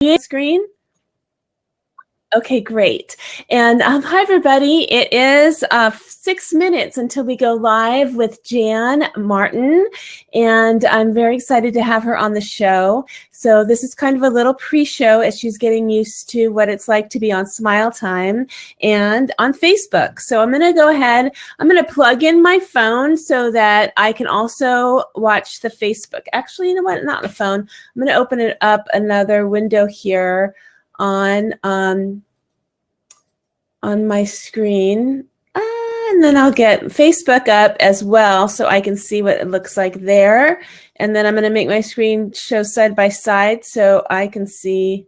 Screen? Okay, great. And hi, everybody. It is 6 minutes until we go live with Jann Martin, and I'm very excited to have her on the show. So this is kind of a little pre-show as she's getting used to what it's like to be on Smile Time and on Facebook. So I'm going to go ahead. I'm going to plug in my phone so that I can also watch the Facebook. Actually, you know what? Not the phone. I'm going to open it up another window here on my screen, and then I'll get Facebook up as well so I can see what it looks like there. And then I'm going to make my screen show side by side so I can see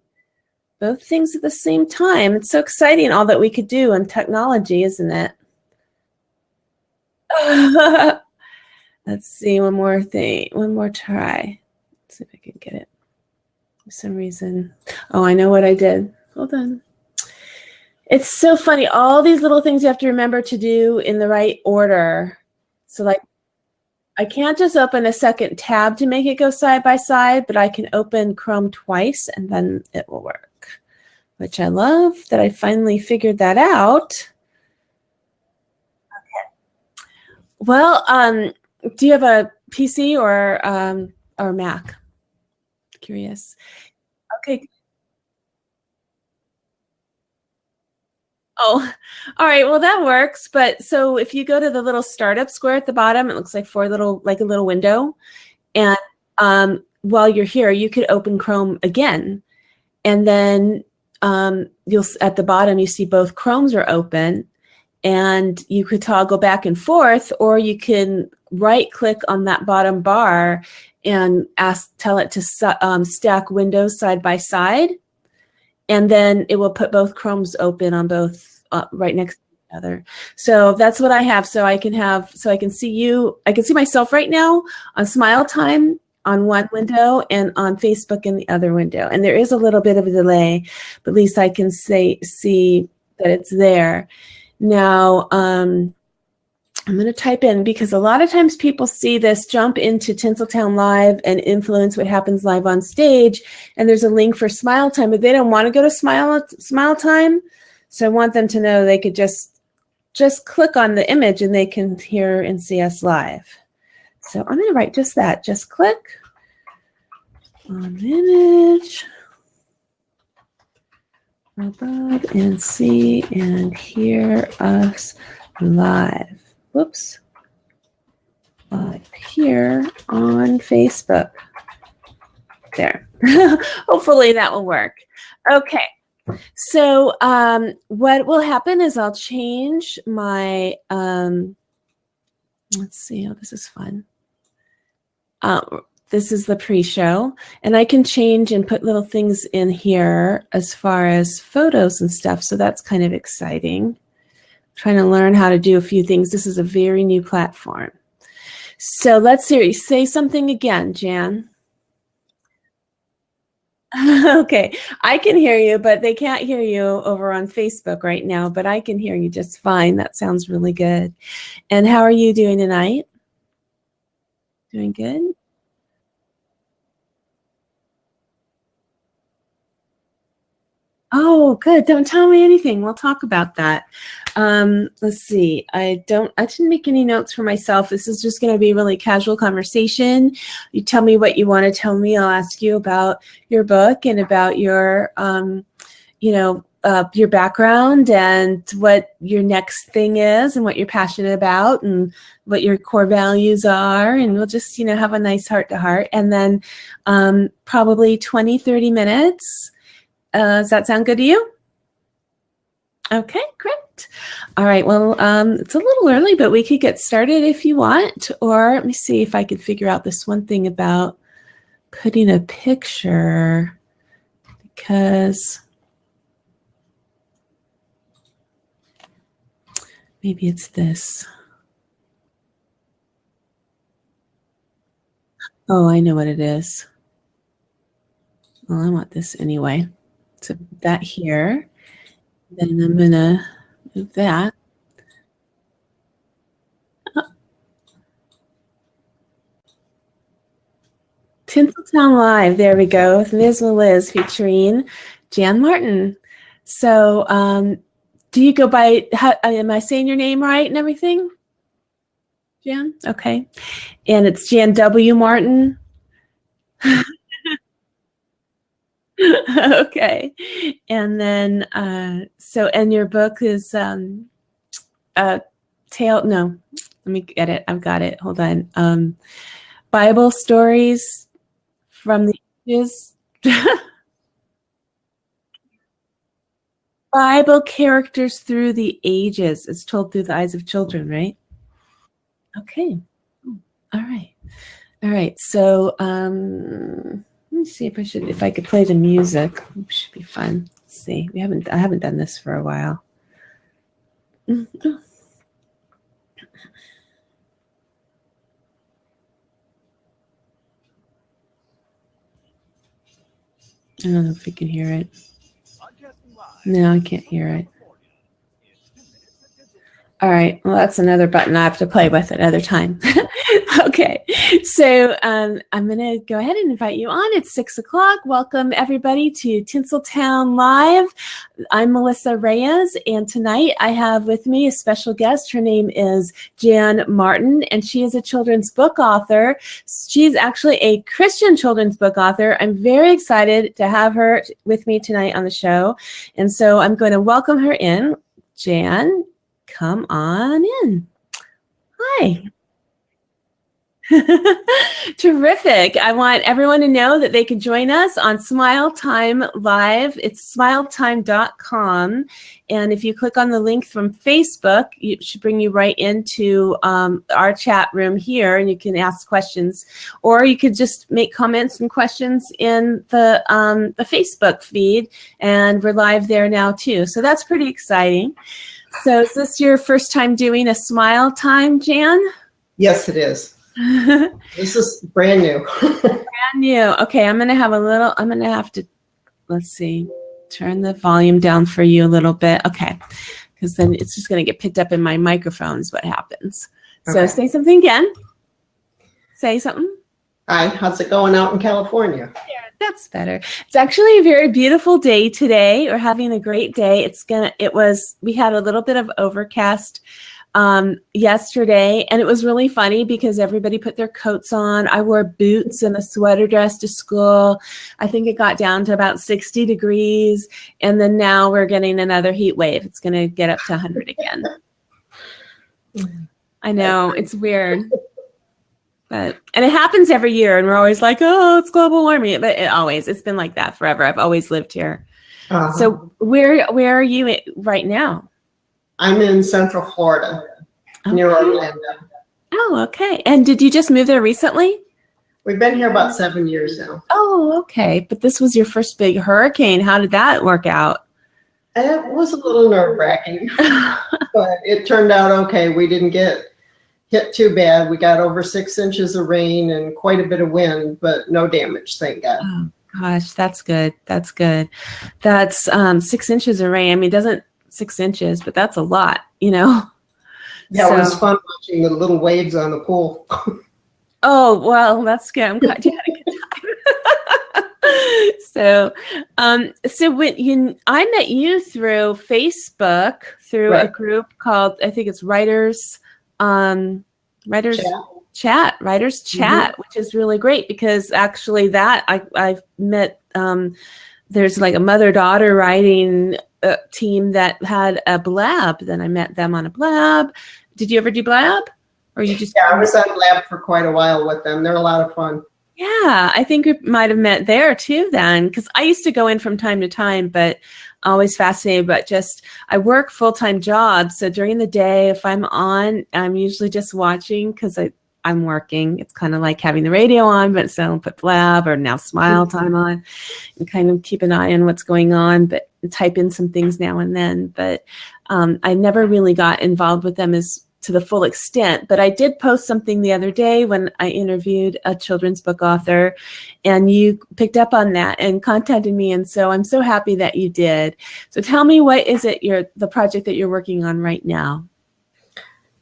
both things at the same time. It's so exciting, all that we could do in technology, isn't it? Let's see, one more thing, one more try. Let's see if I can get it. For some reason. Oh, I know what I did. Hold on. It's so funny. All these little things you have to remember to do in the right order. So like, I can't just open a second tab to make it go side by side, but I can open Chrome twice and then it will work, which I love that I finally figured that out. Okay. Well, do you have a PC or Mac? Curious. Okay. Oh, all right. Well, that works. But so if you go to the little startup square at the bottom, it looks like like a little window. And while you're here, you could open Chrome again. And then at the bottom, you see both Chromes are open. And you could toggle back and forth, or you can right click on that bottom bar and tell it to stack windows side by side. And then it will put both Chromes open on both right next to each other. So that's what I have. So I can see you. I can see myself right now on Smile Time on one window and on Facebook in the other window. And there is a little bit of a delay, but at least I can see that it's there. Now, I'm going to type in, because a lot of times people see this, jump into Tinsel Town Live and influence what happens live on stage. And there's a link for Smile Time, but they don't want to go to Smile Time. So I want them to know they could just click on the image and they can hear and see us live. So I'm going to write just that. Just click on the image above and see and hear us live. Whoops. Live here on Facebook. There. Hopefully that will work. Okay. So what will happen is I'll change my, let's see, oh, this is fun. This is the pre-show, and I can change and put little things in here as far as photos and stuff. So that's kind of exciting. Trying to learn how to do a few things. This is a very new platform. So let's hear, say something again, Jann. Okay, I can hear you, but they can't hear you over on Facebook right now, but I can hear you just fine. That sounds really good. And how are you doing tonight? Doing good? Oh, good. Don't tell me anything. We'll talk about that. Let's see. I didn't make any notes for myself. This is just going to be a really casual conversation. You tell me what you want to tell me. I'll ask you about your book and about your, your background and what your next thing is and what you're passionate about and what your core values are. And we'll just, have a nice heart to heart. And then probably 20, 30 minutes. Does that sound good to you? Okay, great. All right, well, it's a little early, but we could get started if you want. Or let me see if I could figure out this one thing about putting a picture, because maybe it's this. Oh, I know what it is. Well, I want this anyway. So put that here. Then I'm going to move that. Tinsel Town Live. There we go. With Miz Meliz featuring Jann Martin. So, do you go by? Am I saying your name right and everything? Jann. Okay. And it's Jann W Martin. Okay. And then, and your book is Tale. No, let me get it. I've got it. Hold on. Bible stories from the ages. Bible characters through the ages. It's told through the eyes of children, right? Okay. All right. All right. So let me see if I could play the music. It should be fun. Let's see. I haven't done this for a while. I don't know if you can hear it. No, I can't hear it. All right. Well, that's another button I have to play with another time. Okay. So I'm going to go ahead and invite you on. It's 6 o'clock. Welcome, everybody, to Tinsel Town Live. I'm Melissa Reyes, and tonight I have with me a special guest. Her name is Jann Martin, and she is a children's book author. She's actually a Christian children's book author. I'm very excited to have her with me tonight on the show. And so I'm going to welcome her in. Jann, come on in. Hi. Terrific. I want everyone to know that they can join us on Smile Time Live. It's smiletime.com. And if you click on the link from Facebook, it should bring you right into our chat room here, and you can ask questions. Or you could just make comments and questions in the Facebook feed, and we're live there now too. So that's pretty exciting. So is this your first time doing a Smile Time, Jann? Yes, it is. This is brand new. Brand new. Okay, I'm going to have to, let's see, turn the volume down for you a little bit. Okay, because then it's just going to get picked up in my microphone is what happens. Okay. So say something again. Say something. Hi, how's it going out in California? Yeah, that's better. It's actually a very beautiful day today. We're having a great day. We had a little bit of overcast yesterday, and it was really funny because everybody put their coats on. I wore boots and a sweater dress to school. I think it got down to about 60 degrees, and then now we're getting another heat wave. It's going to get up to 100 again. I know, it's weird. And it happens every year, and we're always like, oh, it's global warming. But it's been like that forever. I've always lived here. Uh-huh. So where are you right now? I'm in Central Florida, near Orlando. Oh, okay. And did you just move there recently? We've been here about 7 years now. Oh, okay. But this was your first big hurricane. How did that work out? It was a little nerve-wracking, but it turned out okay. We didn't get hit too bad. We got over 6 inches of rain and quite a bit of wind, but no damage, thank God. Oh, gosh, that's good. That's good. That's 6 inches of rain. I mean, it doesn't 6 inches, but that's a lot, Yeah, so, it was fun watching the little waves on the pool. Oh, well, that's good. I'm glad you had a good time. So when I met you through Facebook, through a group called, I think it's Writers Chat, which is really great because actually that I've met, there's like a mother-daughter writing team that had a Blab. Then I met them on a Blab. Did you ever do Blab? Or you just? Yeah, I was on Blab for quite a while with them. They're a lot of fun. Yeah, I think we might have met there too then, because I used to go in from time to time, but always fascinated. But I work full-time jobs, so during the day, if I'm on, I'm usually just watching because I'm working. It's kind of like having the radio on, but still put Blab or now Smile Time on and kind of keep an eye on what's going on, but type in some things now and then. But I never really got involved with them to the full extent, but I did post something the other day when I interviewed a children's book author, and you picked up on that and contacted me, and so I'm so happy that you did. So tell me, what is it the project that you're working on right now?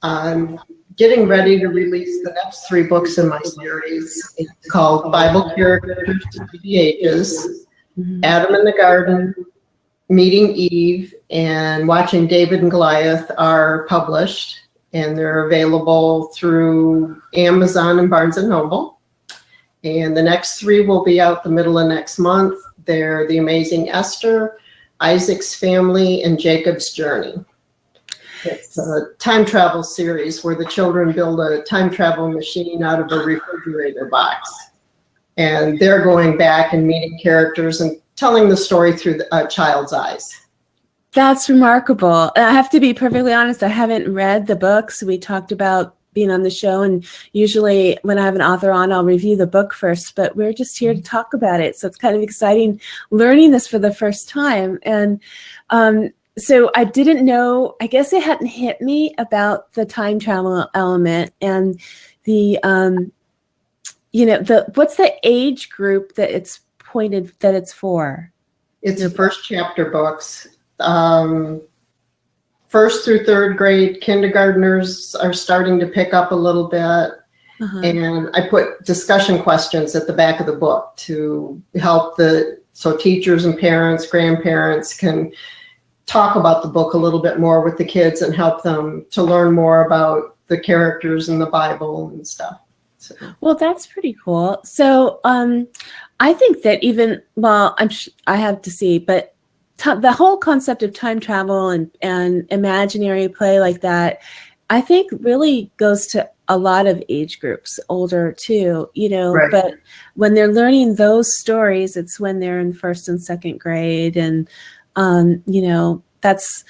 I'm getting ready to release the next 3 books in my series. It's called Bible Characters Through the Ages, Adam in the Garden, Meeting Eve, and Watching David and Goliath are published, and they're available through Amazon and Barnes & Noble. And the next 3 will be out the middle of next month. They're The Amazing Esther, Isaac's Family, and Jacob's Journey. It's a time travel series where the children build a time travel machine out of a refrigerator box. And they're going back and meeting characters and telling the story through a child's eyes. That's remarkable. And I have to be perfectly honest, I haven't read the books. We talked about being on the show, and usually when I have an author on, I'll review the book first, but we're just here to talk about it. So it's kind of exciting learning this for the first time. And so I didn't know, I guess it hadn't hit me about the time travel element and the, what's the age group that it's pointed, that it's for? It's the first chapter books. 1st through 3rd grade, kindergartners are starting to pick up a little bit. And I put discussion questions at the back of the book to help so teachers and parents, grandparents can talk about the book a little bit more with the kids and help them to learn more about the characters in the Bible and stuff. So. Well, that's pretty cool. So I think that even, well, I have to see, but the whole concept of time travel and imaginary play like that, I think really goes to a lot of age groups, older too, right. But when they're learning those stories, it's when they're in 1st and 2nd grade. And, that's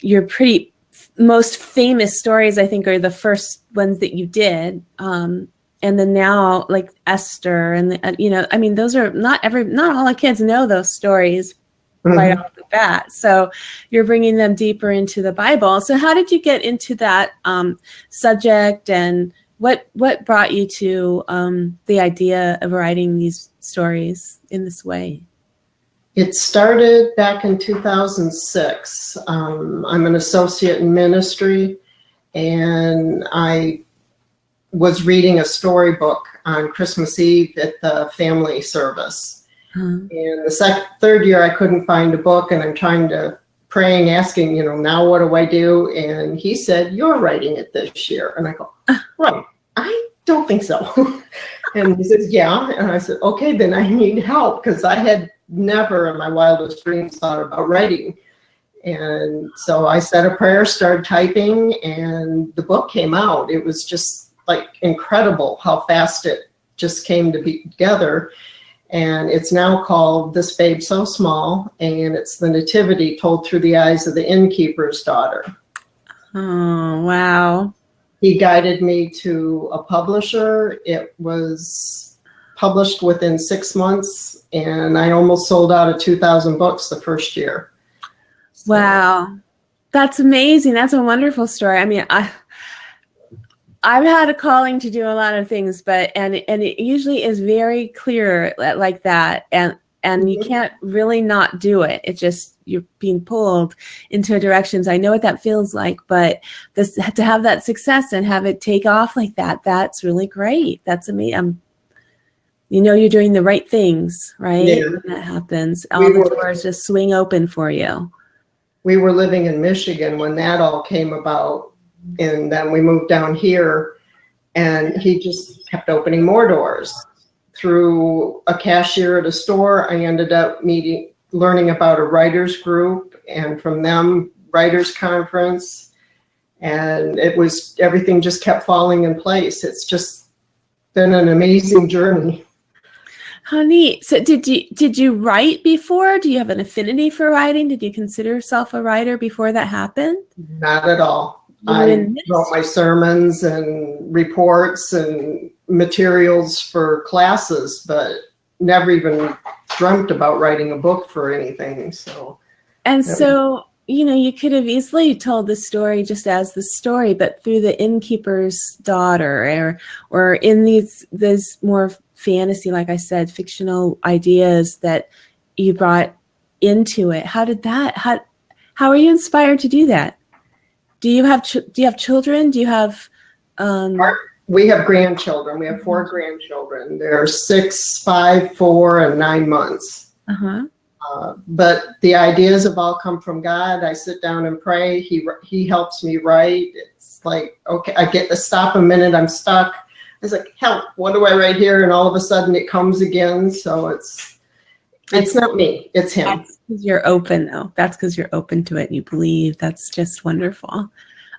your most famous stories, I think, are the first ones that you did. And then now, like Esther, and those are not all the kids know those stories right off the bat. So you're bringing them deeper into the Bible. So how did you get into that subject, and what brought you to the idea of writing these stories in this way? It started back in 2006. I'm an associate in ministry, and I was reading a storybook on Christmas Eve at the family service. In the 3rd year, I couldn't find a book, and I'm trying to praying, asking, now what do I do? And he said, "You're writing it this year." And I go, "Right, I don't think so." And he says, "Yeah." And I said, "Okay, then I need help," because I had never in my wildest dreams thought about writing. And so I said a prayer, started typing, and the book came out. It was just like incredible how fast it just came to be together. And it's now called This Babe So Small, and it's the nativity told through the eyes of the innkeeper's daughter. Oh, wow. He guided me to a publisher. It was published within 6 months, and I almost sold out of 2,000 books the first year. So. Wow. That's amazing. That's a wonderful story. I mean, I've had a calling to do a lot of things, and it usually is very clear like that, and you can't really not do it. It's just you're being pulled into directions. I know what that feels like, but to have that success and have it take off like that, that's really great. That's amazing. You're doing the right things, right? Yeah. When that happens, all the doors just swing open for you. We were living in Michigan when that all came about. And then we moved down here, and he just kept opening more doors. Through a cashier at a store, I ended up learning about a writers group, and from them, writers conference. And everything just kept falling in place. It's just been an amazing journey. How neat. So did you write before? Do you have an affinity for writing? Did you consider yourself a writer before that happened? Not at all. I wrote my sermons and reports and materials for classes, but never even dreamt about writing a book for anything. So you could have easily told the story just as the story, but through the innkeeper's daughter, or in these more fantasy, like I said, fictional ideas that you brought into it. How are you inspired to do that? Do you have children? Do you have We have grandchildren. We have 4 grandchildren. They're 6, 5, 4, and 9 months. But the ideas have all come from God. I sit down and pray. He helps me write. It's like, okay, I get to stop a minute. I'm stuck. I was like, help, what do I write here? And all of a sudden it comes again. So it's not me, it's him. That's because you're open, though. That's because you're open to it and you believe. That's just wonderful.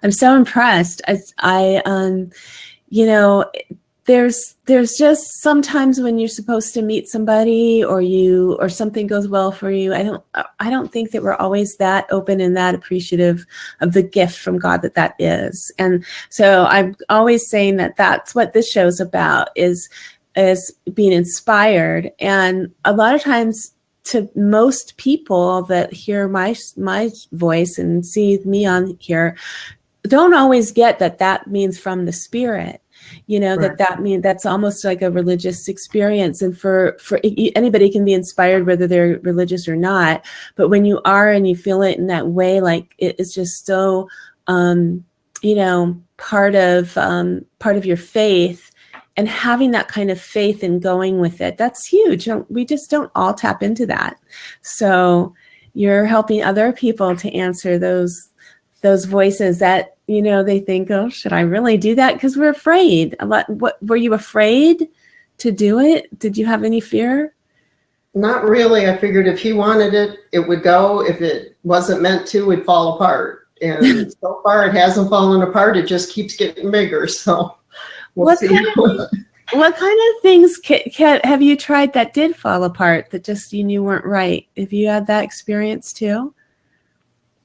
I'm so impressed. You know, there's just sometimes when you're supposed to meet somebody or something goes well for you, I don't think that we're always that open and that appreciative of the gift from God that is. And so I'm always saying that that's what this show's about, is being inspired. And a lot of times, to most people that hear my voice and see me on here, don't always get that means from the Spirit. You know, right. that means that's almost like a religious experience. And for anybody can be inspired, whether they're religious or not. But when you are and you feel it in that way, like it is just so, you know, part of your faith. And having that kind of faith and going with it, that's huge. We just don't all tap into that. So you're helping other people to answer those voices that, you know, they think, oh, should I really do that? Because we're afraid. What were you afraid to do it? Did you have any fear? Not really. I figured if he wanted it, it would go. If it wasn't meant to, it'd fall apart. And so far it hasn't fallen apart. It just keeps getting bigger. So we'll see. What kind of things have you tried that did fall apart, that just you knew weren't right? Have you had that experience too?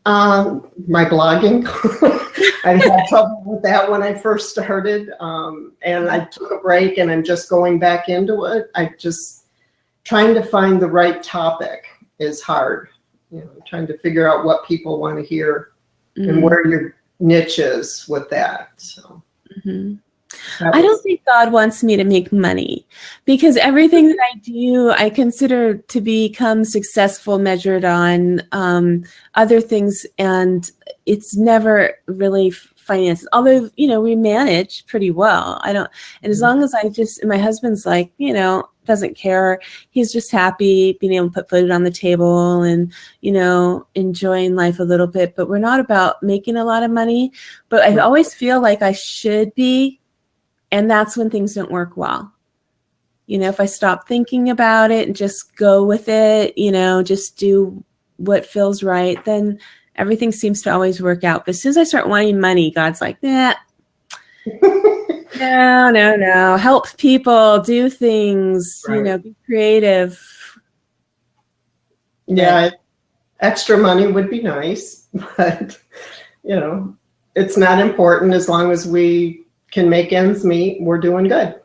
My blogging. I had trouble with that when I first started. And I took a break and I'm just going back into it. Trying to find the right topic is hard. You know, trying to figure out what people want to hear and where your niche is with that. So. I don't think God wants me to make money, because everything that I do, I consider to become successful measured on other things, and it's never really finances. Although, you know, we manage pretty well. And as long as my husband's like, you know, doesn't care. He's just happy being able to put food on the table and, you know, enjoying life a little bit. But we're not about making a lot of money. But I always feel like I should be. And that's when things don't work well. You know, if I stop thinking about it and just go with it, you know, just do what feels right, then everything seems to always work out. But as soon as I start wanting money, God's like, nah, no. Help people, do things, right. You know, be creative. Yeah, extra money would be nice, but, you know, it's not important. As long as we can make ends meet, we're doing good.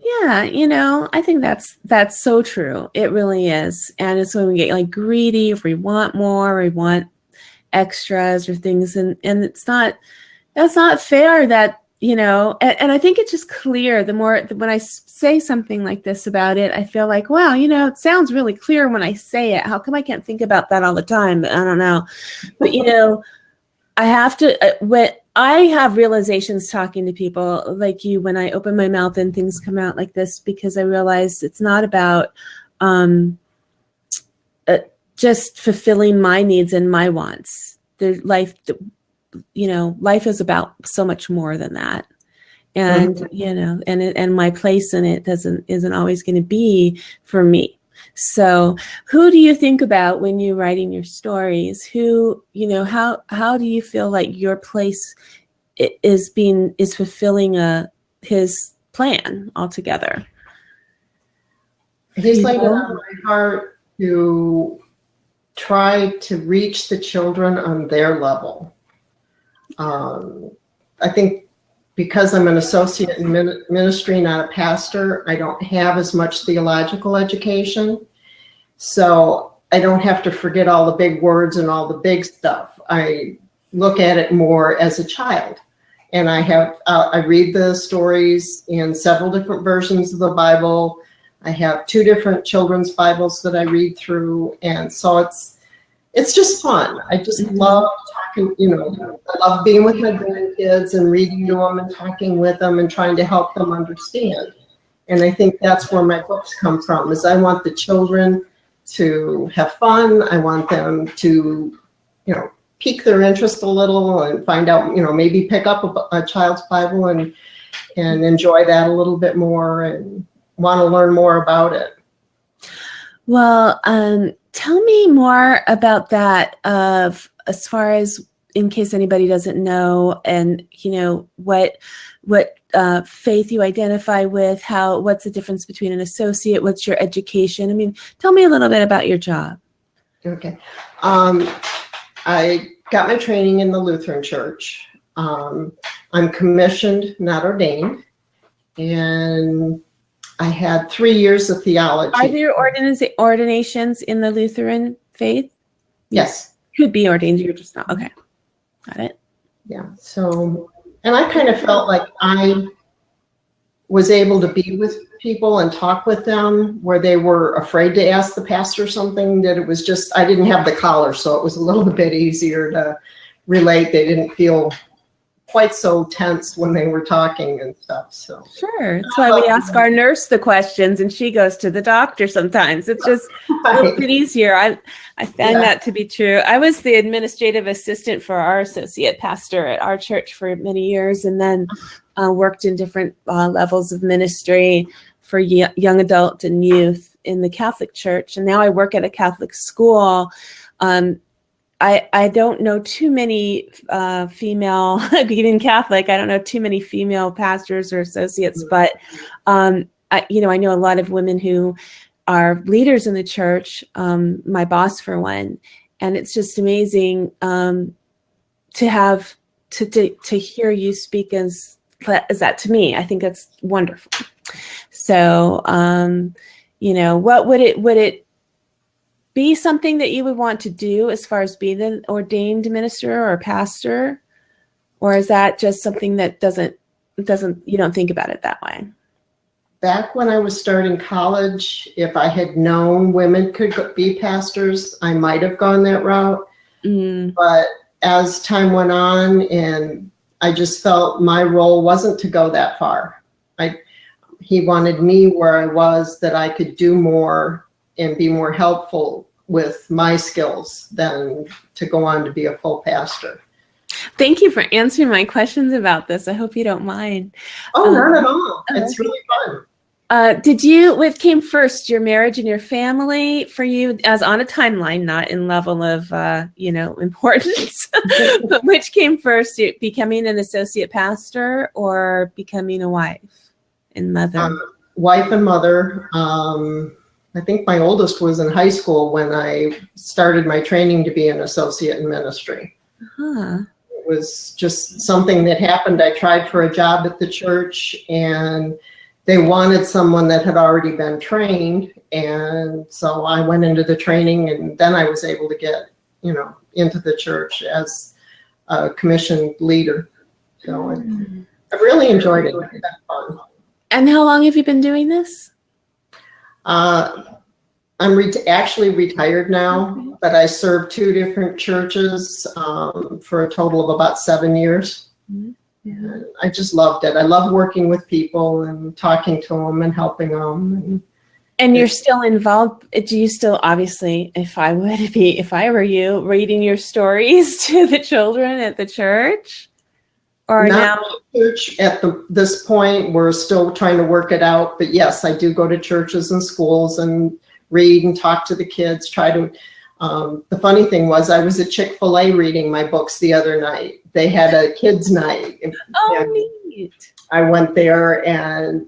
Yeah, you know, I think that's so true. It really is. And it's when we get like greedy, if we want more, we want extras or things, and that's not fair that, you know, and I think it's just clear when I say something like this about it, I feel like, wow, you know, it sounds really clear when I say it. How come I can't think about that all the time? But I don't know. But, you know, I have to, when I have realizations talking to people like you, when I open my mouth and things come out like this, because I realize it's not about just fulfilling my needs and my wants. Life is about so much more than that. And, you know, and my place in it isn't always going to be for me. So who do you think about when you're writing your stories? Who, you know, how do you feel like your place is fulfilling his plan altogether? He's laid it on my heart to try to reach the children on their level. I think because I'm an associate in ministry, not a pastor, I don't have as much theological education. So I don't have to forget all the big words and all the big stuff. I look at it more as a child. And I read the stories in several different versions of the Bible. I have 2 different children's Bibles that I read through. And so it's just fun. I just love talking, I love being with my grandkids and reading to them and talking with them and trying to help them understand. And I think that's where my books come from, is I want the children to have fun. I want them to, pique their interest a little and find out, maybe pick up a child's Bible and enjoy that a little bit more and want to learn more about it. Well, tell me more about that, as far as, in case anybody doesn't know, and what faith you identify with, what's the difference between an associate, what's your education? I mean, tell me a little bit about your job. Okay. I got my training in the Lutheran Church. I'm commissioned, not ordained, and I had 3 years of theology. Are there ordinations in the Lutheran faith? Yes. Could be ordained, you're just not. Okay. Got it. Yeah. So, and I kind of felt like I was able to be with people and talk with them where they were afraid to ask the pastor something, that it was just, I didn't have the collar, so it was a little bit easier to relate. They didn't feel quite so tense when they were talking and stuff. So sure, that's why we ask our nurse the questions and she goes to the doctor sometimes. It's just a little bit easier. I found that to be true. I was the administrative assistant for our associate pastor at our church for many years, and then worked in different levels of ministry for young adult and youth in the Catholic Church. And now I work at a Catholic school. I don't know too many female, even Catholic, I don't know too many female pastors or associates, but I know a lot of women who are leaders in the church, my boss for one, and it's just amazing to have to hear you speak as that to me. I think that's wonderful. So, what would it be something that you would want to do as far as being an ordained minister or pastor? Or is that just something that you don't think about it that way? Back when I was starting college, if I had known women could be pastors, I might have gone that route. But as time went on, and I just felt my role wasn't to go that far. He wanted me where I was, that I could do more and be more helpful with my skills than to go on to be a full pastor. Thank you for answering my questions about this. I hope you don't mind. Oh, not at all. It's really fun. What came first, your marriage and your family for you, as on a timeline, not in level of, importance, but which came first, becoming an associate pastor or becoming a wife and mother? Wife and mother. I think my oldest was in high school when I started my training to be an associate in ministry. Uh-huh. It was just something that happened. I tried for a job at the church, and they wanted someone that had already been trained. And so I went into the training, and then I was able to get, into the church as a commissioned leader. So I really enjoyed it. It was fun. And how long have you been doing this? I'm actually retired now, but I served 2 different churches for a total of about 7 years. Yeah. I just loved it. I love working with people and talking to them and helping them. And you're still involved. Do you still, obviously, if I were you, reading your stories to the children at the church? Or not now? Church at this point, we're still trying to work it out. But yes, I do go to churches and schools and read and talk to the kids. The funny thing was, I was at Chick-fil-A reading my books the other night. They had a kids' night. Neat. I went there, and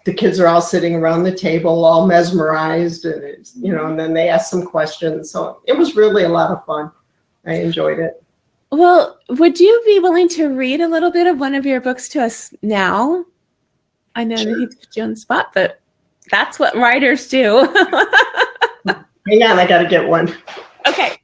the kids are all sitting around the table, all mesmerized, and and then they asked some questions. So it was really a lot of fun. I enjoyed it. Well, would you be willing to read a little bit of one of your books to us now? I know that he put you on the spot, but that's what writers do. Hang on, I got to get one. Okay.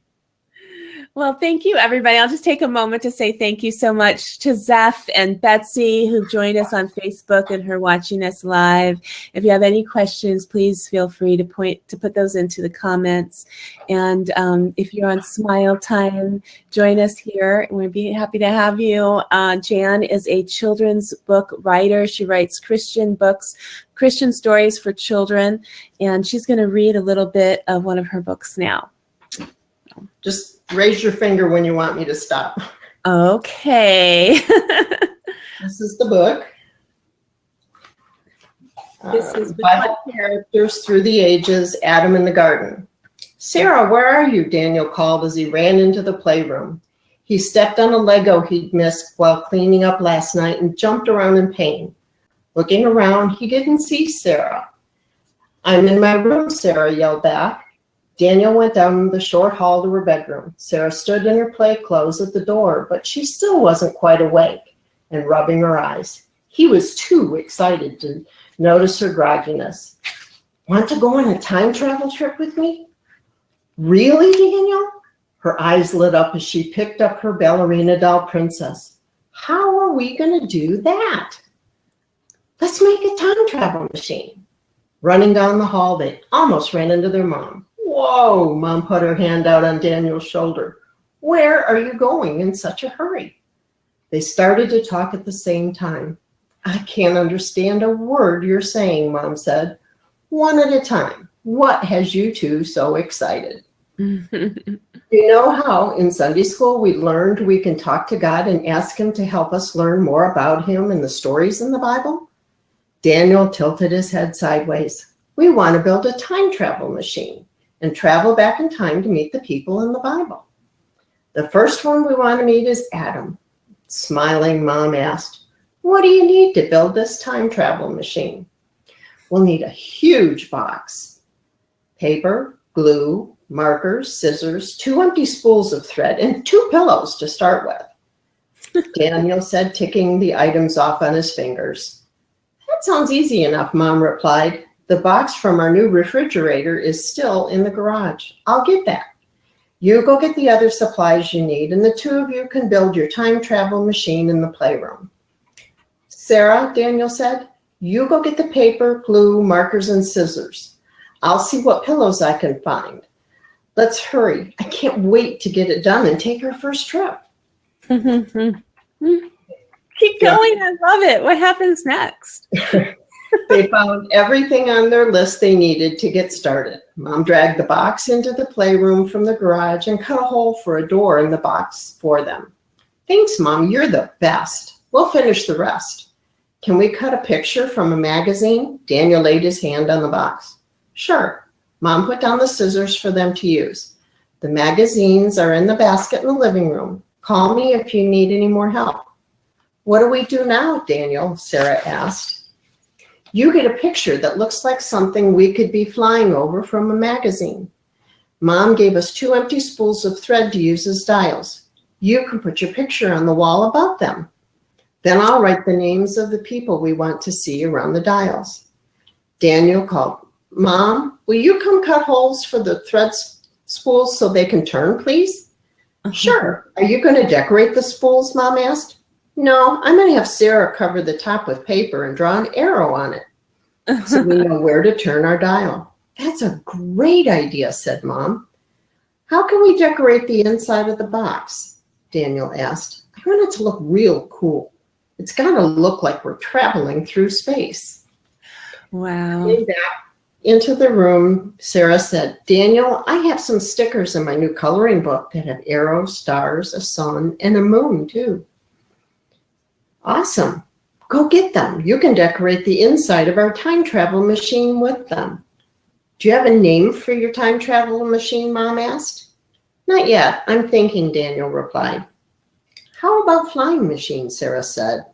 Well, thank you, everybody. I'll just take a moment to say thank you so much to Zeph and Betsy, who've joined us on Facebook and who are watching us live. If you have any questions, please feel free to put those into the comments. And if you're on Smile Time, join us here. We'd be happy to have you. Jann is a children's book writer. She writes Christian books, Christian stories for children, and she's going to read a little bit of one of her books now. Just raise your finger when you want me to stop. Okay. This is the book. This is Bible characters through the ages, Adam in the garden. Sarah, where are you? Daniel called as he ran into the playroom. He stepped on a Lego he'd missed while cleaning up last night and jumped around in pain. Looking around, he didn't see Sarah. I'm in my room, Sarah yelled back. Daniel went down the short hall to her bedroom. Sarah stood in her play clothes at the door, but she still wasn't quite awake and rubbing her eyes. He was too excited to notice her grogginess. Want to go on a time travel trip with me? Really, Daniel? Her eyes lit up as she picked up her ballerina doll princess. How are we going to do that? Let's make a time travel machine. Running down the hall, they almost ran into their mom. Whoa, Mom put her hand out on Daniel's shoulder. Where are you going in such a hurry? They started to talk at the same time. I can't understand a word you're saying, Mom said. One at a time. What has you two so excited? You know how in Sunday school we learned we can talk to God and ask him to help us learn more about him and the stories in the Bible? Daniel tilted his head sideways. We want to build a time travel machine and travel back in time to meet the people in the Bible. The first one we want to meet is Adam. Smiling, Mom asked, what do you need to build this time travel machine? We'll need a huge box. Paper, glue, markers, scissors, 2 empty spools of thread, and 2 pillows to start with. Daniel said, ticking the items off on his fingers. That sounds easy enough, Mom replied. The box from our new refrigerator is still in the garage. I'll get that. You go get the other supplies you need, and the 2 of you can build your time travel machine in the playroom. Sarah, Daniel said, you go get the paper, glue, markers, and scissors. I'll see what pillows I can find. Let's hurry. I can't wait to get it done and take our first trip. Keep going. I love it. What happens next? They found everything on their list they needed to get started. Mom dragged the box into the playroom from the garage and cut a hole for a door in the box for them. Thanks, Mom. You're the best. We'll finish the rest. Can we cut a picture from a magazine? Daniel laid his hand on the box. Sure. Mom put down the scissors for them to use. The magazines are in the basket in the living room. Call me if you need any more help. What do we do now, Daniel? Sarah asked. You get a picture that looks like something we could be flying over from a magazine. Mom gave us 2 empty spools of thread to use as dials. You can put your picture on the wall above them. Then I'll write the names of the people we want to see around the dials. Daniel called, Mom, will you come cut holes for the thread spools so they can turn, please? Sure. Are you going to decorate the spools, Mom asked. No, I'm going to have Sarah cover the top with paper and draw an arrow on it so we know where to turn our dial. That's a great idea, said Mom. How can we decorate the inside of the box? Daniel asked. I want it to look real cool. It's got to look like we're traveling through space. Wow. Came back into the room, Sarah said, Daniel, I have some stickers in my new coloring book that have arrows, stars, a sun, and a moon, too. Awesome. Go get them. You can decorate the inside of our time travel machine with them. Do you have a name for your time travel machine, Mom asked. Not yet. I'm thinking, Daniel replied. How about flying machine, Sarah said.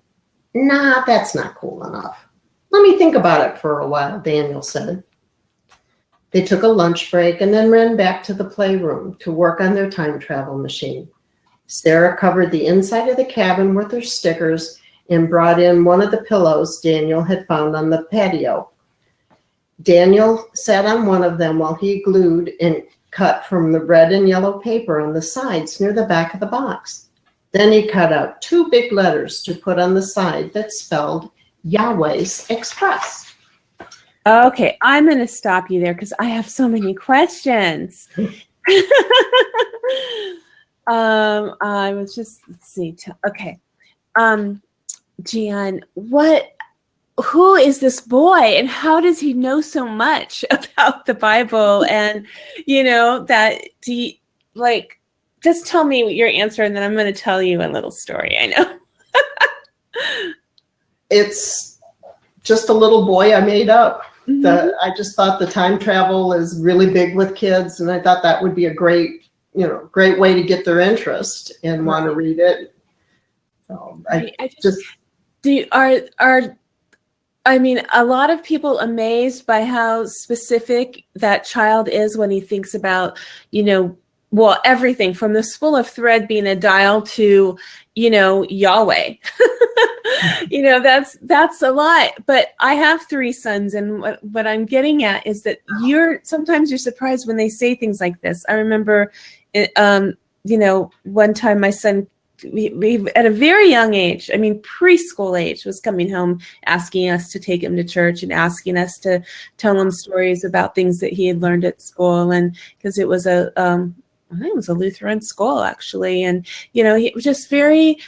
Nah, that's not cool enough. Let me think about it for a while, Daniel said. They took a lunch break and then ran back to the playroom to work on their time travel machine. Sarah covered the inside of the cabin with her stickers and brought in one of the pillows Daniel had found on the patio. Daniel sat on one of them while he glued and cut from the red and yellow paper on the sides near the back of the box. Then he cut out 2 big letters to put on the side that spelled Yahweh's Express. Okay, I'm going to stop you there because I have so many questions. I was just, let's see. Okay. Jann, who is this boy and how does he know so much about the Bible? And, just tell me your answer and then I'm going to tell you a little story. I know. It's just a little boy I made up. Mm-hmm. I just thought the time travel is really big with kids, and I thought that would be a great way to get their interest and want to read it. So a lot of people amazed by how specific that child is when he thinks about, everything from the spool of thread being a dial to, Yahweh. That's a lot. But I have 3 sons, and what I'm getting at is that sometimes you're surprised when they say things like this. I remember, one time my son, we at a very young age, preschool age, was coming home asking us to take him to church and asking us to tell him stories about things that he had learned at school, and because it was I think it was a Lutheran school actually, and he was just very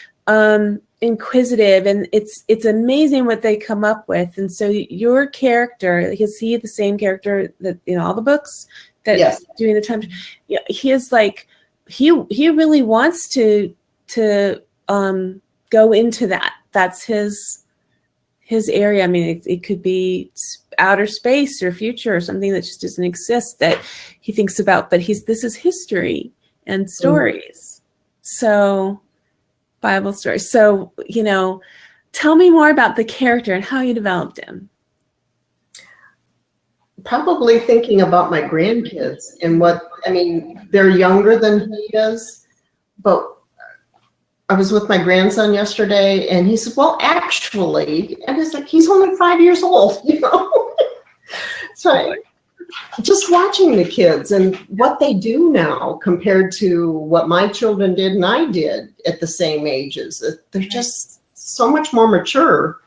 inquisitive, and it's amazing what they come up with. And so your character, is he the same character that in all the books that yes. Doing the time? Yeah, he is like he really wants to go into that. That's his area. It could be outer space or future or something that just doesn't exist that he thinks about, but this is history and stories. So Bible stories. So, tell me more about the character and how you developed him. Probably thinking about my grandkids and they're younger than he is, but I was with my grandson yesterday and he said, well, actually, and it's like, he's only 5 years old, So just watching the kids and what they do now compared to what my children did and I did at the same ages, they're just so much more mature.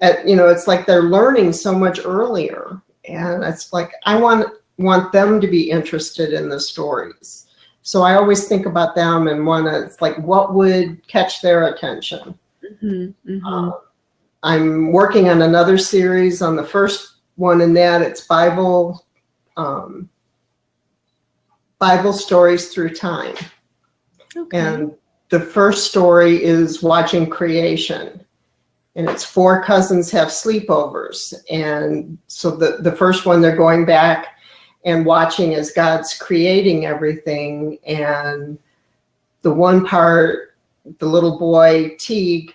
It's like they're learning so much earlier. And it's like, I want them to be interested in the stories. So I always think about them and it's like, what would catch their attention? Mm-hmm, mm-hmm. I'm working on another series. On the first one in that, it's Bible stories through time. Okay. And the first story is watching creation. And it's 4 cousins have sleepovers. And so the first one, they're going back and watching as God's creating everything. And the one part, the little boy, Teague,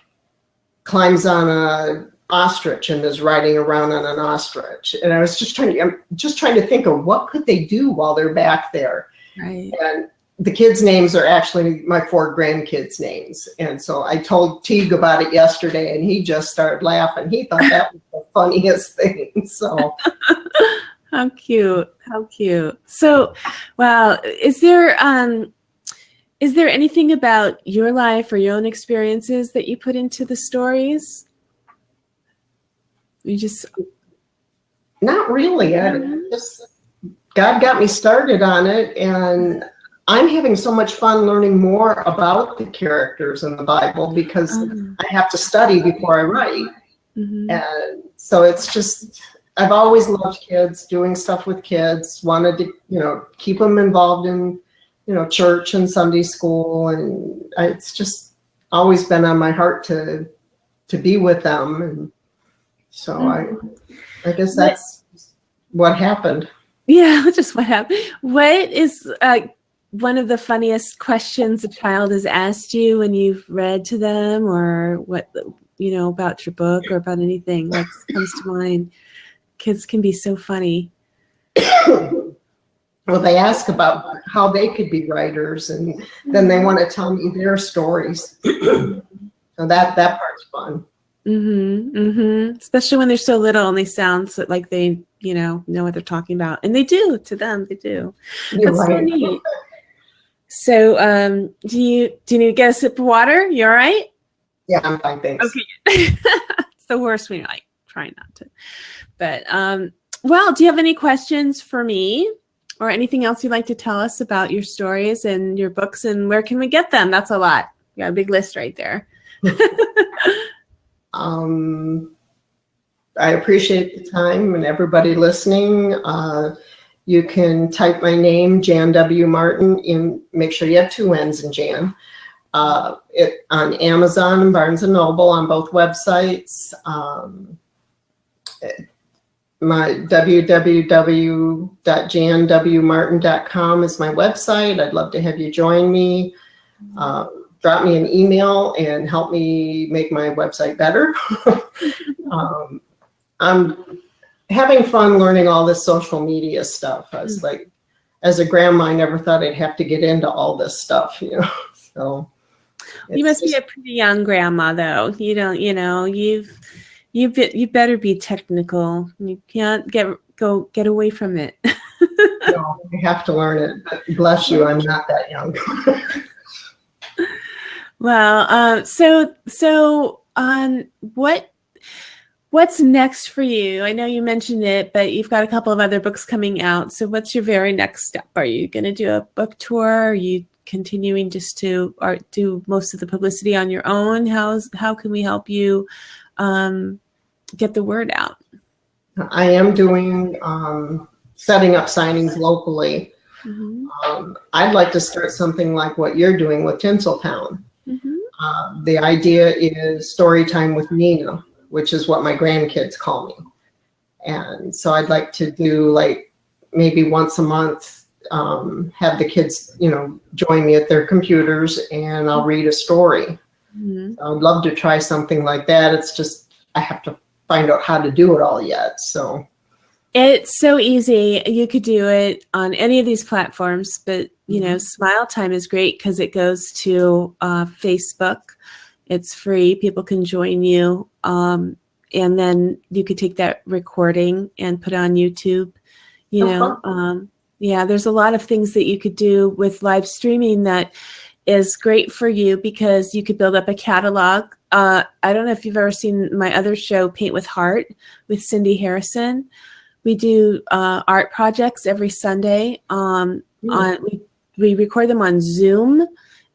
climbs on an ostrich and is riding around on an ostrich. And I'm just trying to think of what could they do while they're back there. Right. And the kids' names are actually my 4 grandkids' names. And so I told Teague about it yesterday and he just started laughing. He thought that was the funniest thing. So How cute. So, wow. Is there anything about your life or your own experiences that you put into the stories? Not really. God got me started on it, and I'm having so much fun learning more about the characters in the Bible because I have to study before I write. Mm-hmm. And so it's just, I've always loved kids, doing stuff with kids, wanted to, keep them involved in, church and Sunday school. And it's just always been on my heart to be with them. And so I guess that's what happened. Yeah, just what happened. What is one of the funniest questions a child has asked you when you've read to them, or what, about your book or about anything that comes to mind? Kids can be so funny. Well, they ask about how they could be writers, and then they want to tell me their stories. So that part's fun. Mm-hmm, mm-hmm. Especially when they're so little and they sound like they you know what they're talking about. And they do, to them, they do. You're That's so right. neat. So do you need to get a sip of water? You all right? Yeah, I'm fine, thanks. Okay. It's the worst when you're like trying not to. But well, do you have any questions for me or anything else you'd like to tell us about your stories and your books, and where can we get them? That's a lot. You got a big list right there. I appreciate the time and everybody listening. You can type my name, Jann W Martin, in. Make sure you have 2 N's in Jann. It on Amazon and Barnes and Noble on both websites. My www.jannwmartin.com is my website. I'd love to have you join me. Drop me an email and help me make my website better. I'm having fun learning all this social media stuff. I was like, as a grandma, I never thought I'd have to get into all this stuff, you know. So you must be a pretty young grandma, though. You don't, you know, you better be technical. You can't get away from it. No, I have to learn it. But bless you, I'm not that young. Well, so what's next for you? I know you mentioned it, but you've got a couple of other books coming out. So what's your very next step? Are you going to do a book tour? Are you continuing just to do most of the publicity on your own? How can we help you get the word out? I am doing setting up signings locally. Mm-hmm. I'd like to start something like what you're doing with Tinsel Town. Mm-hmm. The idea is story time with Nina, which is what my grandkids call me. And so I'd like to do like maybe once a month, have the kids, you know, join me at their computers and I'll read a story. Mm-hmm. So I'd love to try something like that. It's just, I have to find out how to do it all yet. So it's so easy. You could do it on any of these platforms, but you know, Smile Time is great because it goes to Facebook. It's free. People can join you. And then you could take that recording and put it on YouTube. You know, yeah, there's a lot of things that you could do with live streaming that is great for you because you could build up a catalog. I don't know if you've ever seen my other show, Paint with Heart, with Cindy Harrison. We do art projects every Sunday. We record them on Zoom.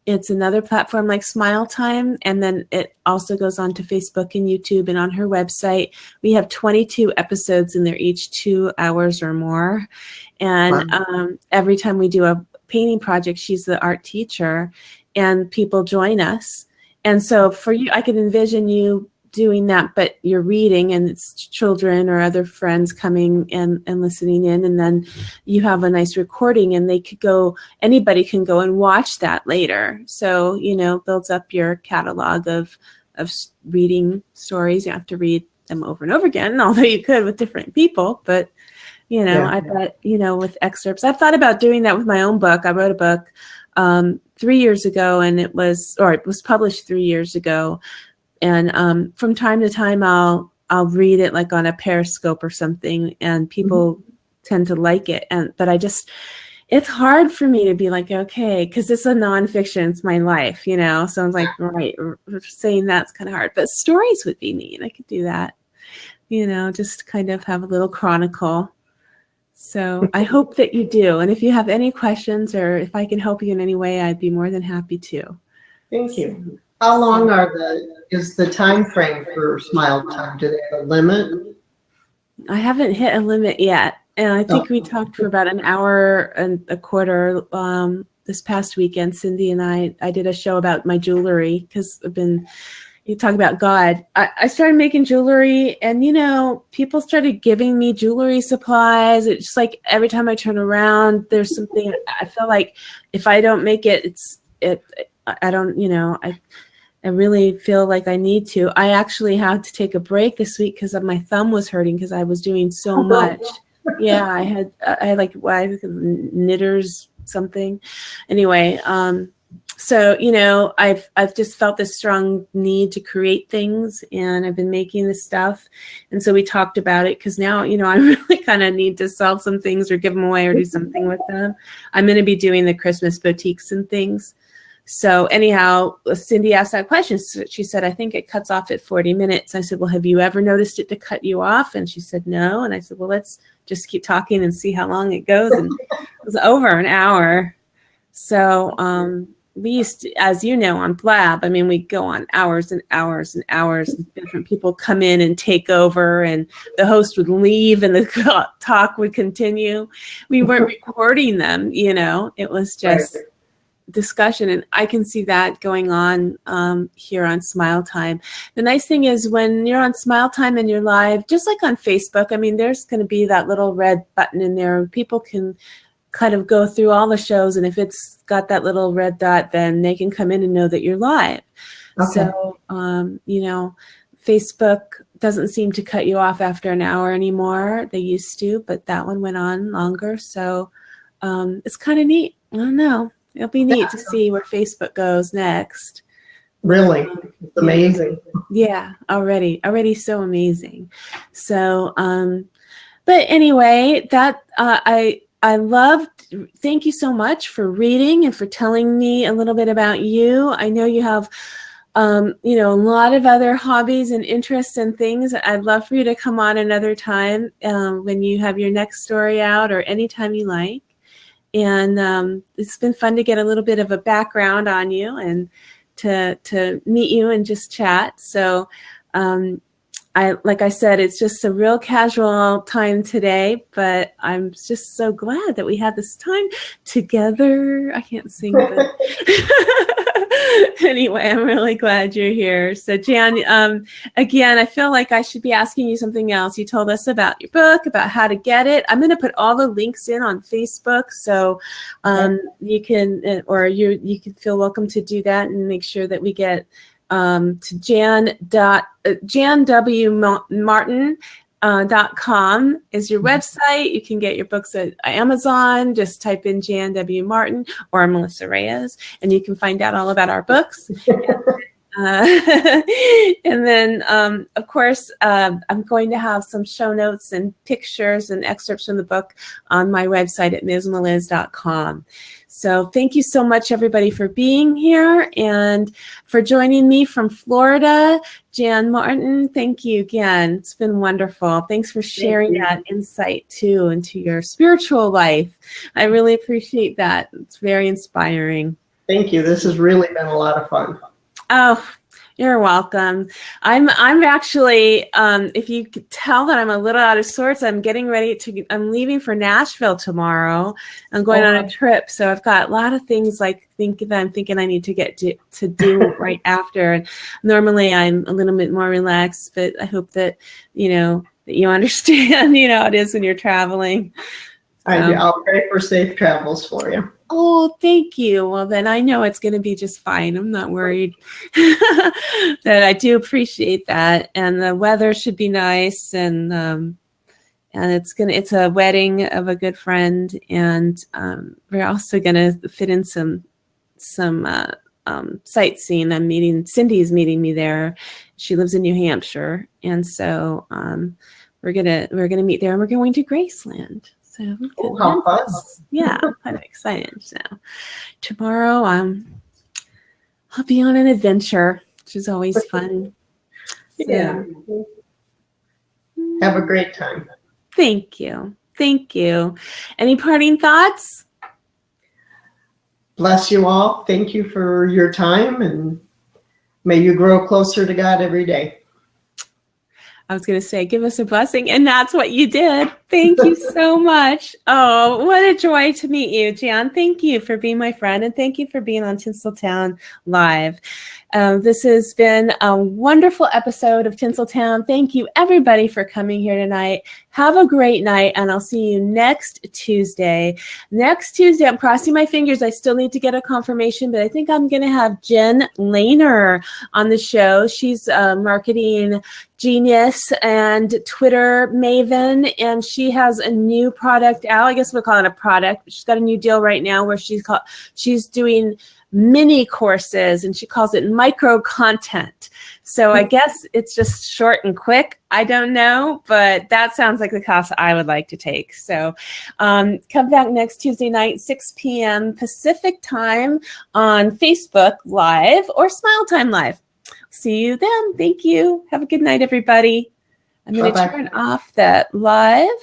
It's another platform like Smile Time, and then it also goes on to Facebook and YouTube, and on her website. We have 22 episodes, and they're each 2 hours or more. And every time we do a painting project, she's the art teacher, and people join us. And so for you, I could envision you doing that, but you're reading and it's children or other friends coming and listening in, and then you have a nice recording and anybody can go and watch that later. So, you know, builds up your catalog of reading stories. You have to read them over and over again, although you could with different people, but you know, I bet, you know, with excerpts, I've thought about doing that with my own book. I wrote a book 3 years ago and it was published 3 years ago. And from time to time, I'll read it like on a Periscope or something, and people tend to like it. But it's hard for me to be like, okay, because it's a nonfiction, it's my life, you know. So I'm like, right, saying that's kind of hard. But stories would be neat. I could do that, you know, just kind of have a little chronicle. So I hope that you do. And if you have any questions or if I can help you in any way, I'd be more than happy to. Thank you. How long is the time frame for Smile Time? Do they have a limit? I haven't hit a limit yet. And I think we talked for about an hour and a quarter this past weekend. Cindy and I did a show about my jewelry because you talk about God. I started making jewelry and, you know, people started giving me jewelry supplies. It's just like every time I turn around, there's something. I feel like if I don't make it, I don't, you know, I really feel like I need to. I actually had to take a break this week because my thumb was hurting because I was doing so much. Yeah, I had like knitters something. Anyway, so, you know, I've just felt this strong need to create things, and I've been making this stuff. And so we talked about it because now, you know, I really kind of need to sell some things or give them away or do something with them. I'm going to be doing the Christmas boutiques and things. So anyhow, Cindy asked that question. She said, I think it cuts off at 40 minutes. I said, well, have you ever noticed it to cut you off? And she said, no. And I said, well, let's just keep talking and see how long it goes. And it was over an hour. So, we used to, as you know, on Blab, I mean, we go on hours and hours and hours, and different people come in and take over, and the host would leave and the talk would continue. We weren't recording them, you know, it was just discussion. And I can see that going on here on Smile Time. The nice thing is when you're on Smile Time and you're live, just like on Facebook, I mean, there's going to be that little red button in there, and people can kind of go through all the shows, and if it's got that little red dot, then they can come in and know that you're live. Okay. So, you know, Facebook doesn't seem to cut you off after an hour anymore. They used to, but that one went on longer. So it's kind of neat. I don't know. It'll be neat to see where Facebook goes next. Really? It's amazing. Yeah, already so amazing. So, but anyway, that I loved, thank you so much for reading and for telling me a little bit about you. I know you have, you know, a lot of other hobbies and interests and things. I'd love for you to come on another time when you have your next story out, or anytime you like. And it's been fun to get a little bit of a background on you and to meet you and just chat. So, like I said, it's just a real casual time today, but I'm just so glad that we had this time together. I can't sing, but anyway, I'm really glad you're here. So Jann, again, I feel like I should be asking you something else. You told us about your book, about how to get it. I'm going to put all the links in on Facebook, so you can, or you can feel welcome to do that and make sure that we get to Jann W Martin .com is your website. You can get your books at Amazon. Just type in Jann W Martin or Melissa Reyes, and you can find out all about our books. And then, of course, I'm going to have some show notes and pictures and excerpts from the book on my website at MizMeliz.com. So thank you so much, everybody, for being here and for joining me from Florida. Jann Martin, thank you again. It's been wonderful. Thanks for sharing that insight, too, into your spiritual life. I really appreciate that. It's very inspiring. Thank you. This has really been a lot of fun. Oh, you're welcome. I'm actually, if you could tell that I'm a little out of sorts, I'm getting ready to, I'm leaving for Nashville tomorrow. I'm going on a trip. So I've got a lot of things like I'm thinking I need to get to do right after. And normally I'm a little bit more relaxed, but I hope that, you know, that you understand, you know, how it is when you're traveling. I'll pray for safe travels for you. Oh, thank you. Well, then I know it's going to be just fine. I'm not worried. That I do appreciate that. And the weather should be nice. And it's a wedding of a good friend. And we're also going to fit in some sightseeing. Cindy's meeting me there. She lives in New Hampshire. And so we're gonna meet there, and we're going to Graceland. So how fun. Yeah, I'm kind of excited. So tomorrow I'll be on an adventure, which is always fun. Yeah. So, have a great time. Thank you. Thank you. Any parting thoughts? Bless you all. Thank you for your time, and may you grow closer to God every day. I was going to say, give us a blessing, and that's what you did. Thank you so much. Oh, what a joy to meet you, Jann. Thank you for being my friend, and thank you for being on Tinsel Town Live. This has been a wonderful episode of Tinsel Town. Thank you, everybody, for coming here tonight. Have a great night, and I'll see you next Tuesday. Next Tuesday, I'm crossing my fingers. I still need to get a confirmation, but I think I'm going to have Jen Lehner on the show. She's a marketing genius and Twitter maven, and she she has a new product out. I guess we'll call it a product, but she's got a new deal right now where she's doing mini courses, and she calls it micro content. So I guess it's just short and quick. I don't know, but that sounds like the class I would like to take. So come back next Tuesday night, 6 p.m. Pacific time on Facebook Live or Smile Time Live. See you then. Thank you. Have a good night, everybody. I'm going to turn off that liveness.